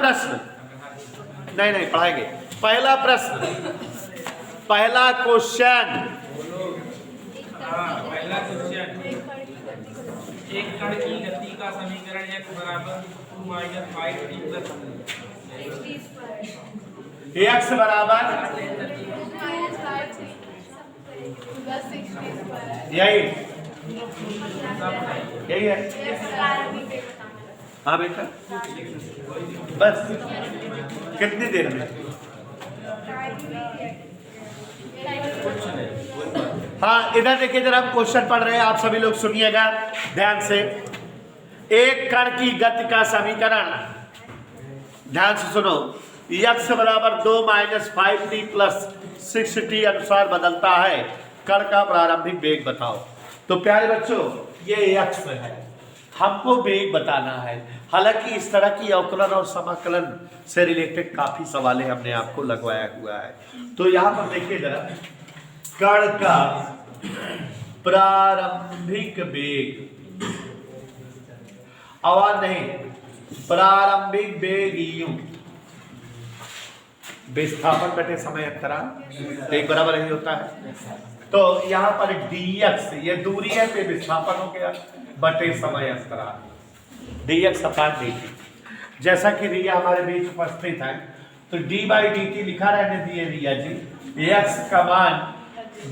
प्रश्न, नहीं नहीं पढ़ाएंगे, पहला प्रश्न, पहला क्वेश्चन, पहला क्वेश्चन, एक कण की गति का समीकरण x बराबर 2 - 5t + x बराबर यही यही है। हाँ बेटा, बस कितनी देर में? हाँ इधर देखिए जरा, हम क्वेश्चन पढ़ रहे हैं, आप सभी लोग सुनिएगा ध्यान से। एक कण की गति का समीकरण, ध्यान से सुनो, x बराबर 2 - 5t + 6t अनुसार बदलता है, कण का प्रारंभिक वेग बताओ। तो प्यारे बच्चों ये x है, हमको वेग बताना है। हालांकि इस तरह की अवकलन और समाकलन से रिलेटेड काफी सवालें हमने आपको लगवाया हुआ है। तो यहाँ पर देखिए जरा, कण का प्रारंभिक वेग, आवाज नहीं, प्रारंभिक वेग u, विस्थापन बटे समय अंतराल, एक बराबर ही होता है। तो यहाँ पर dx, ये दूरी है, पे विस्थापन हो गया, बटे समय अंतराल, dx अपान dt। जैसा कि रिया हमारे बीच उपस्थित है, तो d/dt लिखा रहने दिए रिया जी, x का मान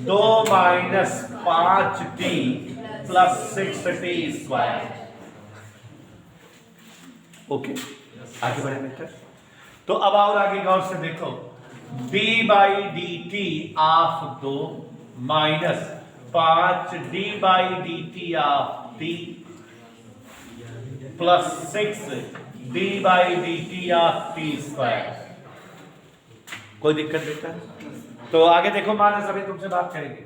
2 - 5t + 6t²। ओके, आगे बढ़े बेटा। तो अब और आगे गौर से देखो, d/dt of 2 minus 5d/dt of t plus 6d/dt of t²। कोई दिक्कत बेटा? तो आगे देखो, मानस अभी तुमसे बात करेंगे।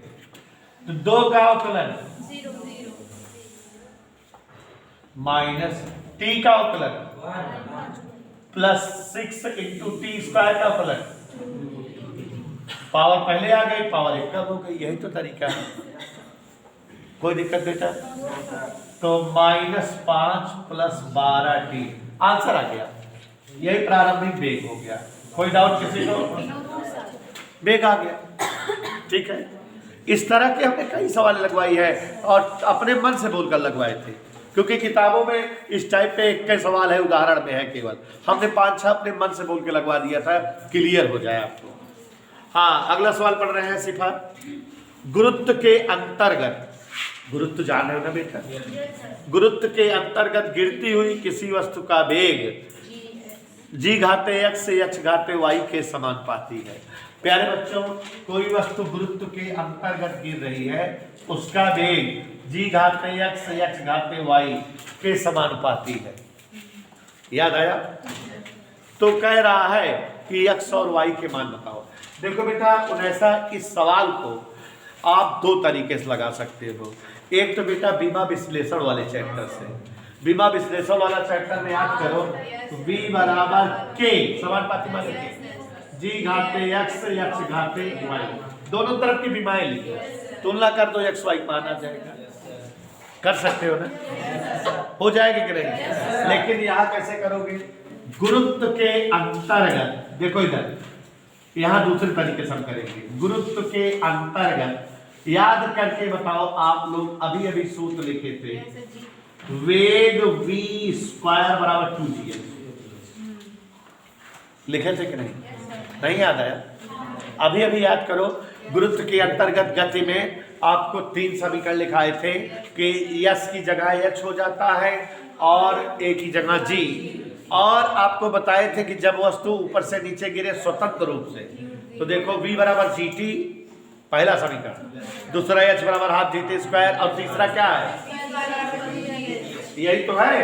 तो 2 का अवकलन माइनस t का अवकलन प्लस 6 × t² का अवकलन, पावर पहले आ गई, पावर 1 कम हो गई, यही तो तरीका है। कोई दिक्कत बेटा? तो -5 + 12t आंसर आ गया, यही प्रारंभिक वेग हो गया। कोई डाउट किसी को? वेग आ गया, ठीक है। इस तरह के हमने कई सवाल लगवाई है और अपने मन से बोलकर लगवाए थे, क्योंकि किताबों में इस टाइप पे एक के सवाल है, उदाहरण में है केवल, हमने 5-6 अपने मन से बोल के लगवा दिया था, क्लियर हो जाए आपको। हाँ, अगला सवाल पढ़ रहे हैं सिफा, गुरुत्व के अंतर्गत, गुरुत्व जान रहे हो ना बेटा, गुरुत्व के अंतर्गत गिरती हुई किसी वस्तु का वेग g⁻x से h⁻y के समानुपाती है। प्यारे बच्चों, कोई वस्तु गुरुत्व के अंतर्गत गिर रही है, उसका वेग g⁻x से h⁻y के समानुपाती है। याद आया? तो कह रहा है कि x और y के मान बताओ। देखो बेटा, ऐसा इस सवाल को आप 2 तरीके से लगा सकते हो। एक तो बेटा बीमा विश्लेषण वाले चैप्टर से, बीमा विश्लेषण वाला चैप्टर में याद करो, v बराबर k समानुपाती मान g⁻x से h⁻y, दोनों तरफ की बीमाएं लिखो, तुलना कर दो, x y मान आ जाएगा। कर सकते हो ना? हो जाएगी कि नहीं? लेकिन यहाँ कैसे करोगे? गुरुत्व के अंतर्गत, देखो इधर, यहाँ दूसरे तरीके से हम करेंगे। गुरुत्व के अंतर्गत याद करके बताओ, आप लोग अभी अभी सूत्र लिखे थे, वेग v² बराबर 2gh, लिखे थे कि नहीं? नहीं याद आया? अभी अभी याद करो। गुरुत्व के अंतर्गत गति में आपको 3 समीकरण लिखाए थे कि s की जगह h हो जाता है और a की जगह g, और आपको बताए थे कि जब वस्तु ऊपर से नीचे गिरे स्वतंत्र रूप से, तो देखो v बराबर gt, पहला समीकरण, दूसरा h बराबर ½ gt², और तीसरा क्या है? यही तो है,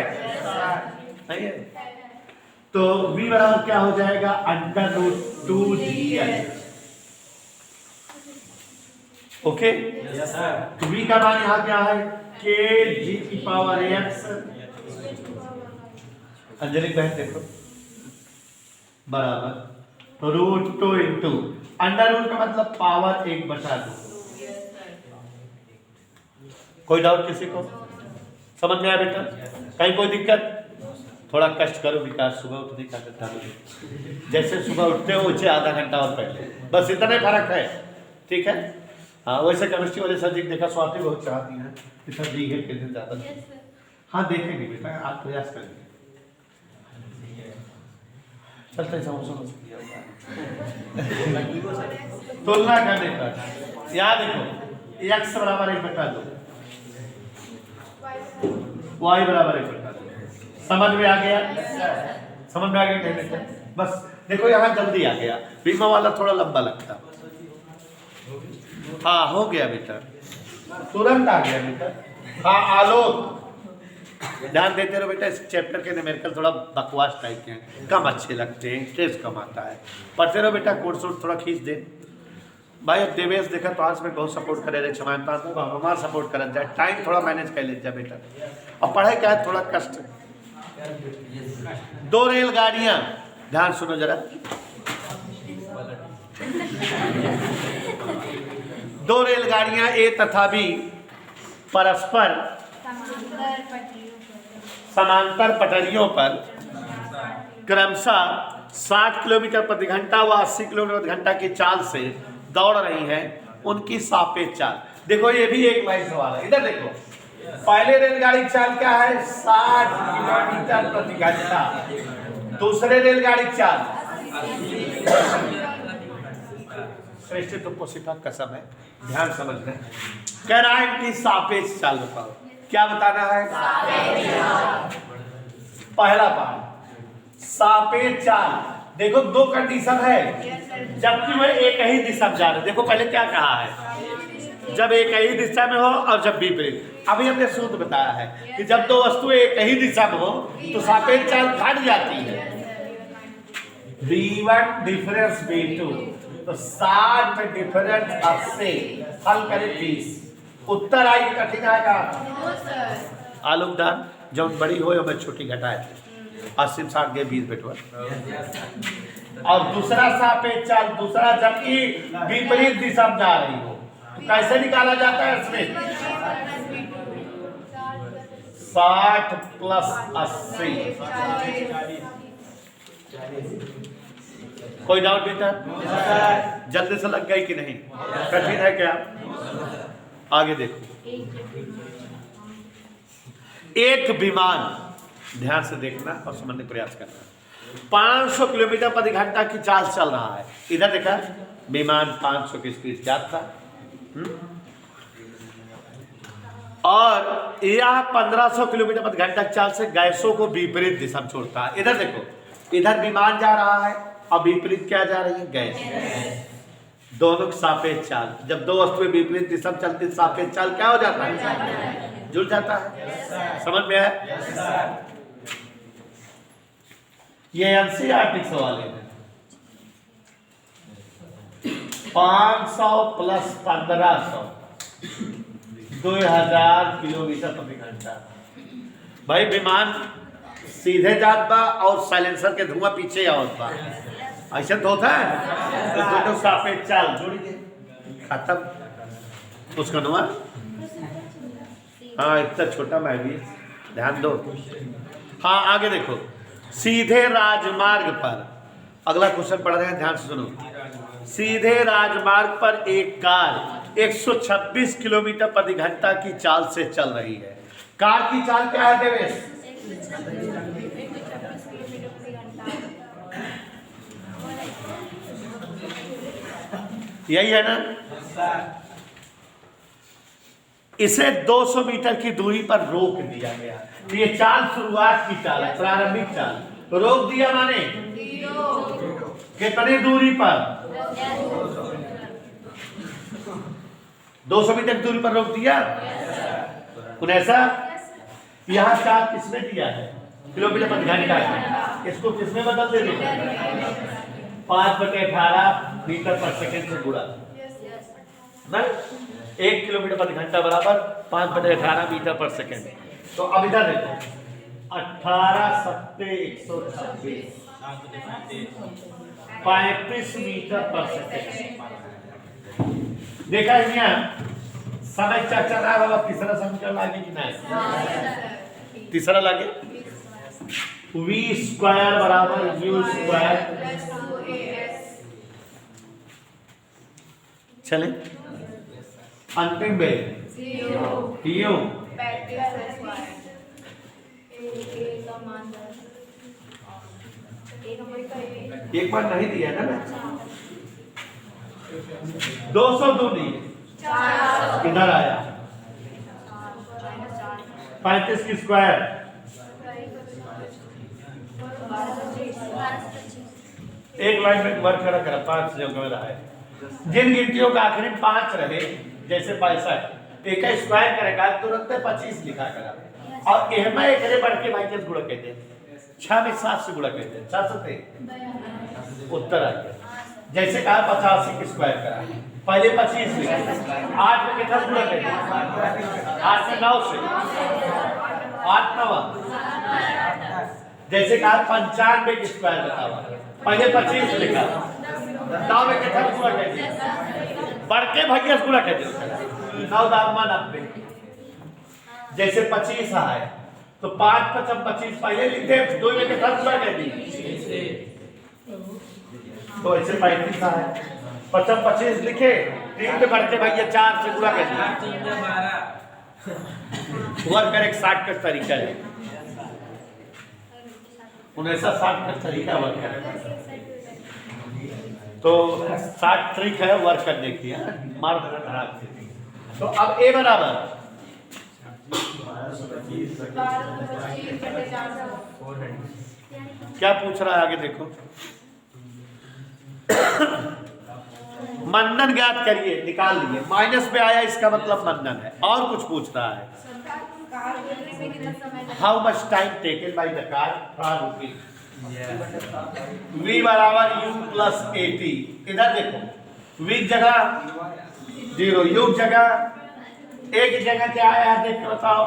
नहीं है? तो v बराबर क्या हो जाएगा? √2gh। ओके, तो v का मान यहाँ क्या है? kg⁻x, अंजलि बहन देखो, बराबर √2 × अंडर रूट का मतलब पावर 1/2। कोई डाउट किसी को? समझ में आया बेटा? कहीं कोई दिक्कत? थोड़ा कष्ट करो विकास, सुबह उठने का घंटा दो, जैसे सुबह उठते हो वैसे आधा घंटा और पहले, बस इतना ही फर्क है, ठीक है। हाँ वैसे केमिस्ट्री वाले सर जी देखा स्वाति बहुत चाहती हैं कि सर जी है किस दिन ज़्यादा। हाँ देखेंगे बेटा, आप प्रयास करेंगे। चलते हैं समोसा तुलना करने पर याद देखो x बराबर 1/2, y बराबर 1/2। समझ में आ गया? समझ में आ गया कहने से? बस देखो यहाँ जल्दी आ गया, बीमा वाला थोड़ा लंबा लगता। हाँ हो गया बेटा, तुरंत आ गया बेटा। हाँ आलोक, ध्यान देते रहो बेटा, इस चैप्टर के न्यूमेरिकल थोड़ा बकवास टाइप के हैं, कम अच्छे लगते हैं, स्ट्रेस कम आता है। पढ़ते रहो बेटा, कोर्स थोड़ा खींच दे भाई। अब देवेश देखा तो आज में बहुत सपोर्ट करे रहे, क्षमा हमारा सपोर्ट कर जाए, टाइम थोड़ा मैनेज कर ले जाए बेटा। अब पढ़े क्या है, थोड़ा कष्ट है। 2 रेलगाड़ियां, ध्यान सुनो जरा, 2 रेलगाड़ियां ए तथा बी परस्पर समांतर पटरियों पर क्रमशः 60 किलोमीटर प्रति घंटा व 80 किलोमीटर प्रति घंटा की चाल से दौड़ रही हैं, उनकी सापेक्ष चाल। देखो ये भी एक लाइन सवाल है, इधर देखो, पहले रेलगाड़ी चाल क्या है 60 किलोमीटर प्रति घंटा, दूसरे रेलगाड़ी चाल श्रेष्ठ तुमको सिफा कसम है, ध्यान समझना। कह रहा है इनकी सापेक्ष चाल बताओ, क्या बताना है? पहला पार्ट सापेक्ष चाल। देखो 2 कंडीशन है, जबकि वह एक ही दिशा में जा रहे। देखो पहले क्या कहा है, जब एक ही दिशा में हो और जब विपरीत। अभी हमने सूत्र बताया है कि जब 2 वस्तुएं एक ही दिशा में हो तो सापेक्ष चाल घट जाती है। v1 डिफरेंस v2, तो 60 में डिफरेंस 80, हल करें 20। उत्तर आई कठिन आएगा। आलूदान जब बड़ी हो या मैं छोटी घटाए थे 80 60 के 20 बेटवा। और दूसरा सापेक्ष चाल, दूसरा जबकि विपरीत दिशा में जा रही हो तो कैसे निकाला जाता है इसमें? 60 प्लस 80। कोई डाउट बेटा? जल्दी से लग गई कि नहीं? कठिन है क्या? आगे देखो, एक विमान, ध्यान से देखना और समझने का प्रयास करना, 500 किलोमीटर प्रति घंटा की चाल चल रहा है। इधर देखा विमान 500 की स्पीड जाता और यह 1500 किलोमीटर प्रति घंटा की चाल से गैसों को विपरीत दिशा में छोड़ता है। इधर देखो, इधर विमान जा रहा है और विपरीत क्या जा रही है? गैस। दोनों की सापेक्ष चाल, जब 2 वस्तुएं विपरीत दिशा में चलती है सापेक्ष चाल क्या हो जाता है? जुड़ जाता है। समझ में आया? ये एनसीईआरटी सवाल है। 500 प्लस 1500 2000 किलोमीटर प्रति घंटा। भाई विमान सीधे जात बा और साइलेंसर के धुआं पीछे आवत बा, ऐसा तो होता है। तो दोनों सापेक्ष चाल जुड़ गए, खत्म। उसका नुआ हाँ इतना छोटा मैं भी, ध्यान दो। हाँ आगे देखो, सीधे राजमार्ग पर, अगला क्वेश्चन पढ़ रहे हैं, ध्यान से सुनो। सीधे राजमार्ग पर एक कार 126 किलोमीटर प्रति घंटा की चाल से चल रही है। कार की चाल क्या है देवेश? यही है ना? इसे 200 मीटर की दूरी पर रोक दिया गया। तो ये चाल शुरुआत की चाल है, प्रारंभिक चाल। रोक दिया माने कितनी दूरी पर? 200 मीटर की दूरी पर रोक दिया। कुछ ऐसा यहाँ चाल किसने दिया है? किलोमीटर प्रति घंटा। इसको किसमें बदल दे? 5/18 मीटर पर सेकेंड से गुणा ना, 1 किलोमीटर प्रति घंटा बराबर 5/18 मीटर पर सेकेंड। तो अब इधर देखो, 18 7 126 35 मीटर पर सेकेंड। देखा यहाँ समय चल रहा है। तीसरा समीकरण लागे कि नहीं? तीसरा लागे। वी स्क्वायर बराबर यू स्क्वायर। चले अंतिम में यू एक बार नहीं दिया ना 200 दूनी किधर आया 35 की स्क्वायर एक लाइन में वर्क करा करा 5 जगह में रहा है। जिन गिनतियों का आखिरी 5 रहे जैसे 65 एक का स्क्वायर करेगा तुरंत 25 लिखा करा और एहमा एक रे बढ़ के भाई के गुणा कहते हैं 6 में 7 से गुणा कहते हैं 7 से उत्तर आ गया। जैसे कहा 85 की स्क्वायर करा पहले 25 लिखे 8 में कितना गुणा कहते हैं 8 से 9 से 8 9 जैसे कहा 95 की स्क्वायर बताओ पहले 25 लिखा 9 में कितना गुणा कहते हैं बढ़ के भैया गुणा कहते हैं 9 दामा 90 जैसे 25 है तो 5 5 25 पहले लिखते 2 में कितना गुणा कहते हैं तो ऐसे 35 है 5 25 लिखे 3 पे बढ़ के भैया 4 से गुणा कहते हैं वर्क कर एक 60 का तरीका है 1960 का तरीका वर्क है तो 60 ट्रिक है वर्क करने की है मार देना खराब से। तो अब ए बराबर क्या पूछ रहा है आगे देखो मंडन ज्ञात करिए निकाल लिए माइनस पे आया इसका मतलब मंडन है और कुछ पूछ रहा है how much time taken by the car for रुकिंग v बराबर u प्लस 80 इधर देखो v जगह 0 u जगह एक जगह क्या आया है देख के बताओ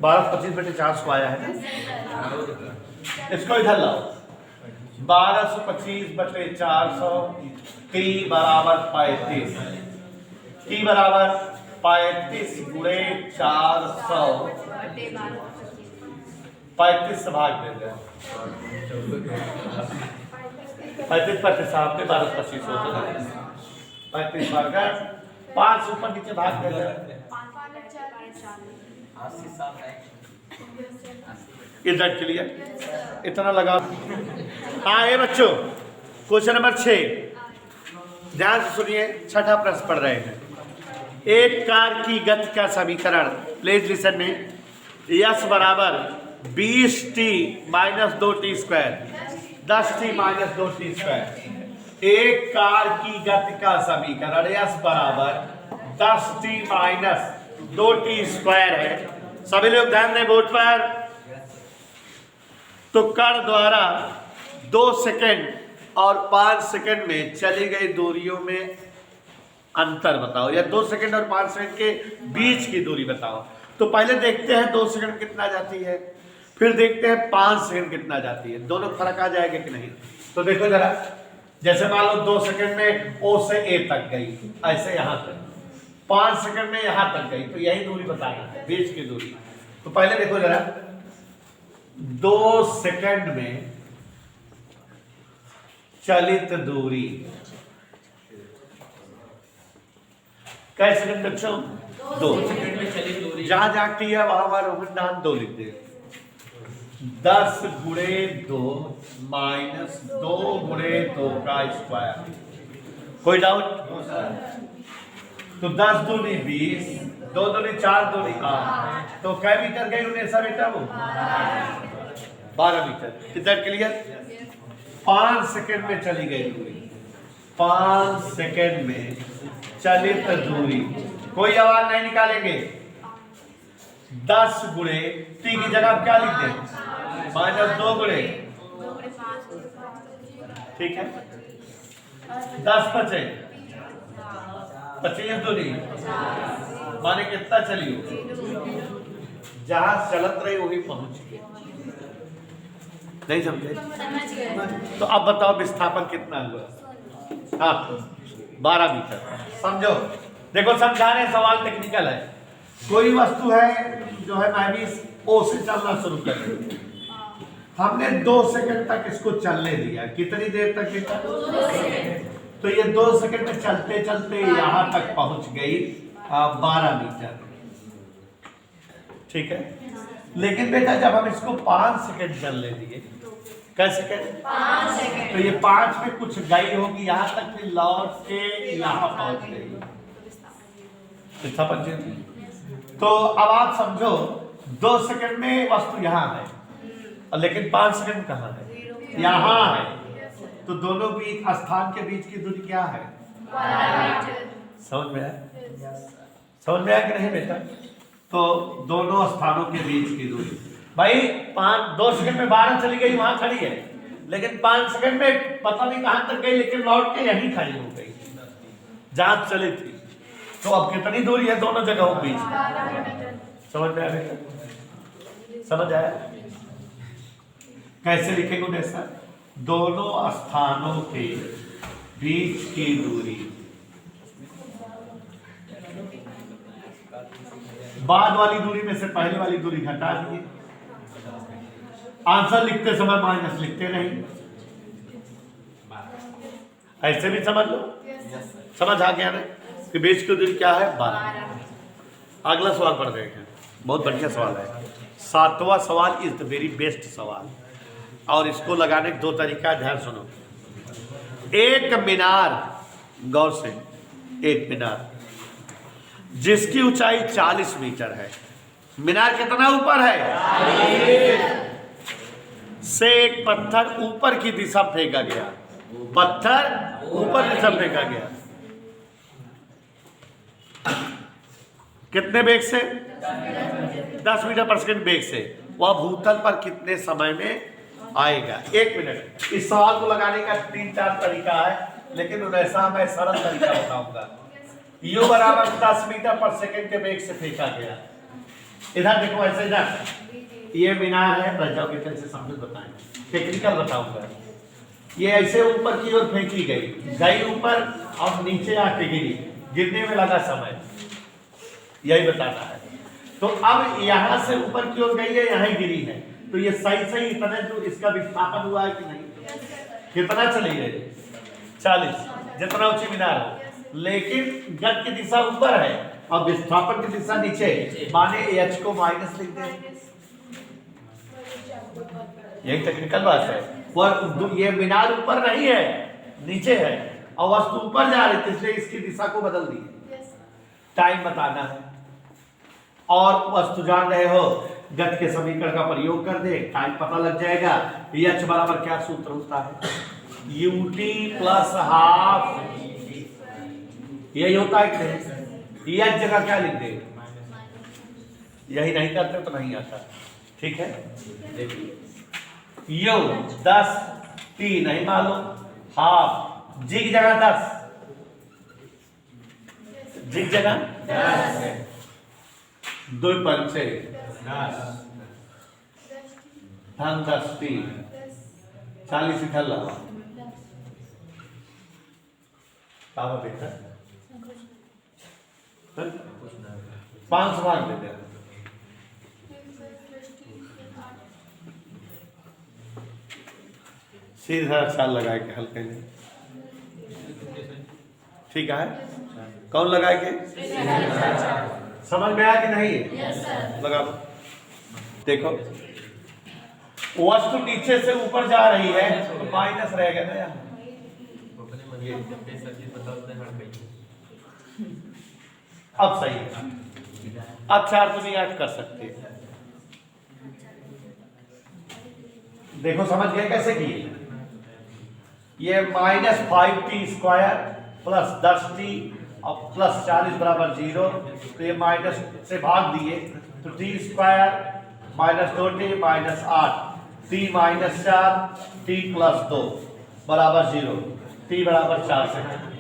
1225/400 आया है इसको इधर लाओ 1225/400 t बराबर 35 t बराबर 35 गुणे 400 35 से भाग दे दे 35 पर हिसाब पे 1225 होता है 35 भागा 5 ऊपर नीचे भाग दे दे इधर क्लियर इतना लगा। हाँ ये बच्चों क्वेश्चन नंबर 6 ध्यान से सुनिए छठा प्रश्न पढ़ रहे हैं। एक कार की गति का समीकरण प्लीज लिसन में यस बराबर 20t minus 2t square 10t minus 2t square. एक कार की गति का समीकरण यस बराबर 10t माइनस 2t स्क्वायर है। सभी लोग ध्यान दें बोर्ड पर। तो कण द्वारा 2 सेकंड और 5 सेकंड में चली गई दूरियों में अंतर बताओ या 2 सेकंड और 5 सेकंड के बीच की दूरी बताओ। तो पहले देखते हैं 2 सेकंड कितना जाती है फिर देखते हैं 5 सेकंड कितना जाती है दोनों फर्क आ जाएगा कि नहीं। तो देखो जरा जैसे मान लो 2 सेकंड में ओ से ए तक गई ऐसे यहां तक 5 सेकंड में यहां तक गई तो यही दूरी बताना है बीच की दूरी। तो पहले देखो जरा 2 सेकंड में चलित दूरी कैसे सेकंड बच्चों 2 सेकंड में चली दूरी जहां जाती है वहां रोमन नाम 2 लिख दे 10 गुणे 2 माइनस 2 गुणे 2 का स्क्वायर। कोई डाउट? तो 10 दूनी 20 2 दूनी 4 दूनी 8 तो कै मीटर गई उन्हें सब बेटा वो 12 मीटर। किधर क्लियर? 5 सेकंड में चली गई दूरी 5 सेकंड में चलित दूरी कोई आवाज नहीं निकालेंगे 10 गुणे टी की जगह क्या लिख दें माइनस 2 गुणे ठीक है 10 बचे 25 दूनी माने कितना चली जहां चलत रही वही पहुंच गई। नहीं समझे? तो अब बताओ विस्थापन कितना हुआ? हाँ 12 मीटर। समझो देखो समझा रहे सवाल टेक्निकल है कोई वस्तु है जो है मैं भी ओ से चलना शुरू कर दी, हमने 2 सेकंड तक इसको चलने दिया। कितनी देर तक बेटा? 2 सेकंड। तो ये 2 सेकंड में चलते चलते यहाँ तक पहुंच गई 12 मीटर। ठीक है, लेकिन बेटा जब हम इसको 5 सेकंड चलने दिए, कैसे सेकंड? 5 सेकंड। तो ये 5 में कुछ गई होगी यहाँ तक, फिर लौट के यहाँ पहुंच गई, समझे? तो अब आप समझो 2 सेकंड में वस्तु यहाँ है, लेकिन 5 सेकंड कहाँ है? यहाँ है। तो दोनों बीच स्थान के बीच की दूरी क्या है? 12 मीटर। समझ में आया? समझ में आया कि नहीं बेटा? तो दोनों स्थानों के बीच की दूरी भाई 2 सेकंड में 12 चली गई, वहां खड़ी है, लेकिन 5 सेकंड में पता नहीं कहां तक गई, लेकिन लौट के यहीं खड़ी हो गई जहां चली थी। तो अब कितनी दूरी है दोनों जगहों के बीच? 12 मीटर। समझ में आया? समझ आया? कैसे लिखेंगे उन्हें सर? दोनों स्थानों के बीच की दूरी, बाद वाली दूरी में से पहले वाली दूरी घटा दिए। आंसर लिखते समय माइनस लिखते नहीं, ऐसे भी समझ लो। समझ आ गया ना कि बीच की दूरी क्या है? 12। अगला सवाल पढ़ रहे हैं, बहुत बढ़िया सवाल है। 7वां सवाल इज द वेरी बेस्ट सवाल, और इसको लगाने के 2 तरीका, ध्यान सुनो। एक मीनार, गौर से, एक मीनार जिसकी ऊंचाई 40 मीटर है, मीनार कितना ऊपर है? से एक पत्थर ऊपर की दिशा फेंका गया, पत्थर ऊपर दिशा फेंका गया, कितने बेग से? 10 मीटर पर सेकंड बेग से। वह भूतल पर कितने समय में आएगा? 1 मिनट। इस सवाल को लगाने का 3-4 तरीका है, लेकिन वैसा मैं सरल तरीका बताऊंगा। यू बराबर 10 मीटर पर सेकंड के बेग से फेंका गया। इधर देखो, ऐसे इधर ये मीनार है, रह जाओगे कैसे समझ बताएं, टेक्निकल बताऊंगा। ये ऐसे ऊपर की ओर फेंकी गई ऊपर, और नीचे आके गिरी, गिरने में लगा समय, यही बताना है। तो अब यहाँ से ऊपर की ओर गई है, यहाँ गिरी है, तो ये सही इतने जो इसका विस्थापन हुआ है कि नहीं? कितना चली गई? 40, जितना ऊंची मीनार हो, लेकिन गति की दिशा ऊपर है और विस्थापन की दिशा नीचे, माने h को माइनस लिख दे। यही टेक्निकल बात है। वह ये मीनार ऊपर नहीं है, नीचे है, और वस्तु ऊपर जा रही थी, इसलिए इसकी दिशा को बदल दी। टाइम बताना है, और वस्तु जान रहे हो, गति के समीकरण का प्रयोग कर दे, टाइम पता लग जाएगा। h बराबर क्या सूत्र होता है? ut प्लस हाफ, यही होता है कि h जगह क्या लिख दे? यही नहीं करते तो नहीं आता। ठीक है, देखिए यू 10 t नहीं मालूम, हाफ जी की जगह 10, जी की जगह 2 पंचे 10, धन 10 t 40 इधर लगा, क्या बेटा 500 भाग दे दे। सीधा साल लगाए के हल्के में, ठीक है? कौन लगाए के? समझ में आया कि नहीं? लगा दो। देखो वस्तु नीचे से ऊपर जा रही है, तो माइनस रहेगा ना यहाँ। अब सही है, अब 4 तो नहीं 8 कर सकते। देखो समझ गए कैसे किए? ये -5t² प्लस 10t और प्लस 40 बराबर 0, तो ये माइनस से भाग दिए, तो t² -2t -8 t -4 t + 2 बराबर 0, t बराबर 4 सेकंड।